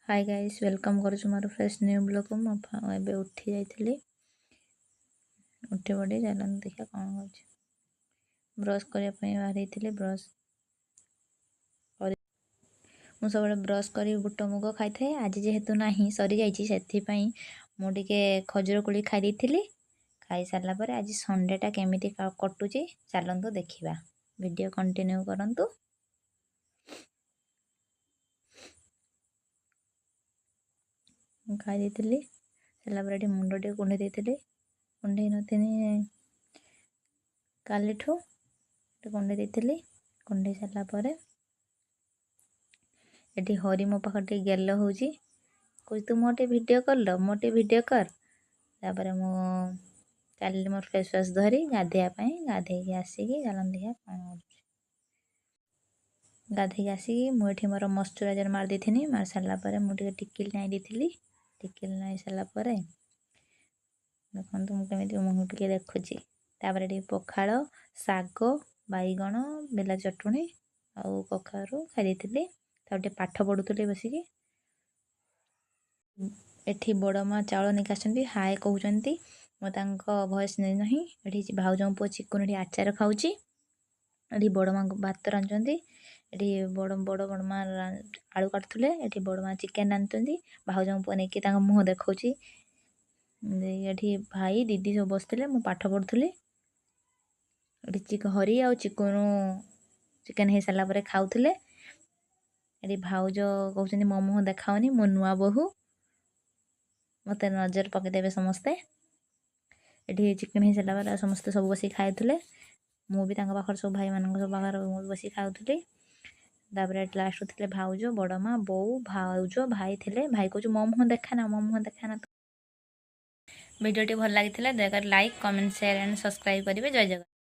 हाय guys welcome करुछु मोर fresh new blog को मैं उठी जाइली उठी पड़ी चलन देखा कौन हो ब्रश करने बाहरी ब्रश मु सब ब्रश कर बुट मुग खाई थाए आज जेहेतु ना सरी जाइए मुझे खजूर कोली खाई खाई सारापर आज संडेटा केमी कटुची चलतु देखा वीडियो कंटिन्यू करंतु। खाई सारापर मुंड टे कुंडे कुंडे नी काली कुंडे कुंडे सारापर ये हरी मो पाखे गेल हो तू मोटे वीडियो कर लो मोटे वीडियो कर तापर मु चल मोर फेस वाश धरी गाधेवाई गाधे आसिक चलन देखा कौन गाधे आसिक मुझे मोर मॉइस्चराइजर मार दी मार सारापर मुझे टिकिल नाई दी टिकिल नाई सारापर देखो मुझे मुह टे देखुची तापर पखाड़ शाग बैगण बेला चटुणी आउ कखारू खाई तब पाठ पढ़ुली बसिकी एठी बड़ माँ चाउल निकासी हाय कहते मो भयस नहीं ना ये भाउज पुओ चिकुन ये आचार खाऊँगी ये बड़ माँ भात रांधुंट ये बड़ बड़ बड़ माँ आलू काटुले ये बड़ माँ चिकेन रांधुंट भाउज पुओ नहीं मुँह देखा ये भाई दीदी सब बसते मु पाठ पढ़ुली हरी आ चिकुन चिकेन हो सारापर खाऊले ये भाउज कहते मो मुँह देखाओनी मो नुआ बोहू मत नजर पकईदेवे समस्ते ये चिकेन हो सारापर समस्ते सब बस खाऊले मुझे पाखर सब भाई मान सब पाखर बस खाऊली तापर लास्ट थे भाउज बड़ माँ बो भाउज भाई थे भाई कह मो मुँह देखाना वीडियो भल लगी दया like comment share and subscribe करेंगे। जय जगन्नाथ।